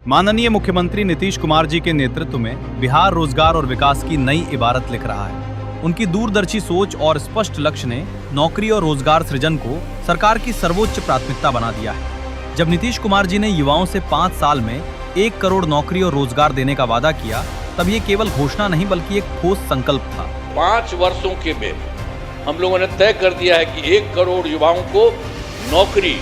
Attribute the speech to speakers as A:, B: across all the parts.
A: माननीय मुख्यमंत्री नीतीश कुमार जी के नेतृत्व में बिहार रोजगार और विकास की नई इबारत लिख रहा है। उनकी दूरदर्शी सोच और स्पष्ट लक्ष्य ने नौकरी और रोजगार सृजन को सरकार की सर्वोच्च प्राथमिकता बना दिया है। जब नीतीश कुमार जी ने युवाओं से 5 साल में 1 करोड़ नौकरी और रोजगार देने का वादा किया, तब ये केवल घोषणा नहीं बल्कि एक ठोस संकल्प था।
B: 5 वर्षों के में हम लोगों ने तय कर दिया है कि 1 करोड़ युवाओं को नौकरी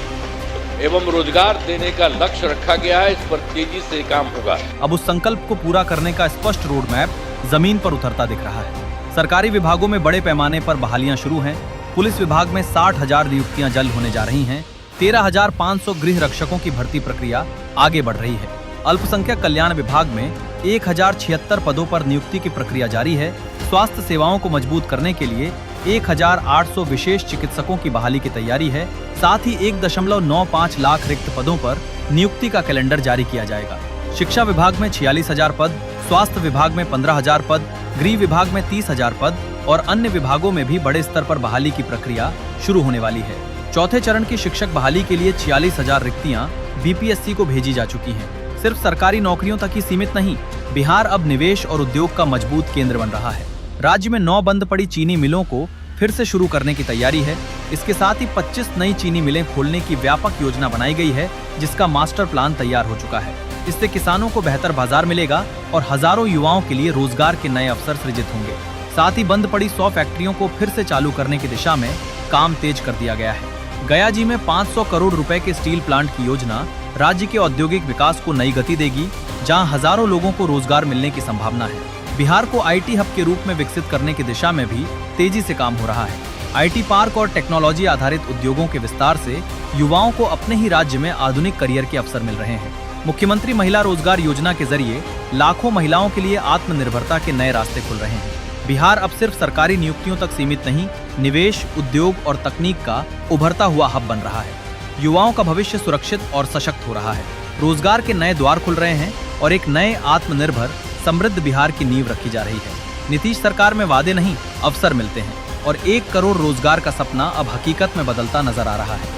B: एवं रोजगार देने का लक्ष्य रखा गया है। इस पर तेजी से काम होगा।
A: अब उस संकल्प को पूरा करने का स्पष्ट रोड मैप जमीन पर उतरता दिख रहा है। सरकारी विभागों में बड़े पैमाने पर बहालियां शुरू हैं। पुलिस विभाग में 60,000 नियुक्तियां जल्द होने जा रही हैं। 13,500 गृह रक्षकों की भर्ती प्रक्रिया आगे बढ़ रही है। अल्पसंख्यक कल्याण विभाग में 1076 पदों पर नियुक्ति की प्रक्रिया जारी है। स्वास्थ्य सेवाओं को मजबूत करने के लिए 1,800 विशेष चिकित्सकों की बहाली की तैयारी है। साथ ही 1.95 लाख रिक्त पदों पर नियुक्ति का कैलेंडर जारी किया जाएगा। शिक्षा विभाग में 46,000 पद, स्वास्थ्य विभाग में 15,000 पद, गृह विभाग में 30,000 पद और अन्य विभागों में भी बड़े स्तर पर बहाली की प्रक्रिया शुरू होने वाली है। चौथे चरण की शिक्षक बहाली के लिए 46,000 रिक्तियां बीपीएससी को भेजी जा चुकी हैं। सिर्फ सरकारी नौकरियों तक ही सीमित नहीं, बिहार अब निवेश और उद्योग का मजबूत केंद्र बन रहा है। राज्य में 9 बंद पड़ी चीनी मिलों को फिर से शुरू करने की तैयारी है। इसके साथ ही 25 नई चीनी मिलें खोलने की व्यापक योजना बनाई गई है, जिसका मास्टर प्लान तैयार हो चुका है। इससे किसानों को बेहतर बाजार मिलेगा और हजारों युवाओं के लिए रोजगार के नए अवसर सृजित होंगे। साथ ही बंद पड़ी 100 फैक्ट्रियों को फिर से चालू करने की दिशा में काम तेज कर दिया गया है। गया जी में 500 करोड़ रुपए के स्टील प्लांट की योजना राज्य के औद्योगिक विकास को नई गति देगी, जहां हजारों लोगों को रोजगार मिलने की संभावना है। बिहार को आईटी हब के रूप में विकसित करने की दिशा में भी तेजी से काम हो रहा है। आईटी पार्क और टेक्नोलॉजी आधारित उद्योगों के विस्तार से युवाओं को अपने ही राज्य में आधुनिक करियर के अवसर मिल रहे हैं। मुख्यमंत्री महिला रोजगार योजना के जरिए लाखों महिलाओं के लिए आत्मनिर्भरता के नए रास्ते खुल रहे हैं। बिहार अब सिर्फ सरकारी नियुक्तियों तक सीमित नहीं, निवेश, उद्योग और तकनीक का उभरता हुआ हब बन रहा है। युवाओं का भविष्य सुरक्षित और सशक्त हो रहा है। रोजगार के नए द्वार खुल रहे हैं और एक नए आत्मनिर्भर समृद्ध बिहार की नींव रखी जा रही है। नीतीश सरकार में वादे नहीं, अवसर मिलते हैं और 1 करोड़ रोजगार का सपना अब हकीकत में बदलता नजर आ रहा है।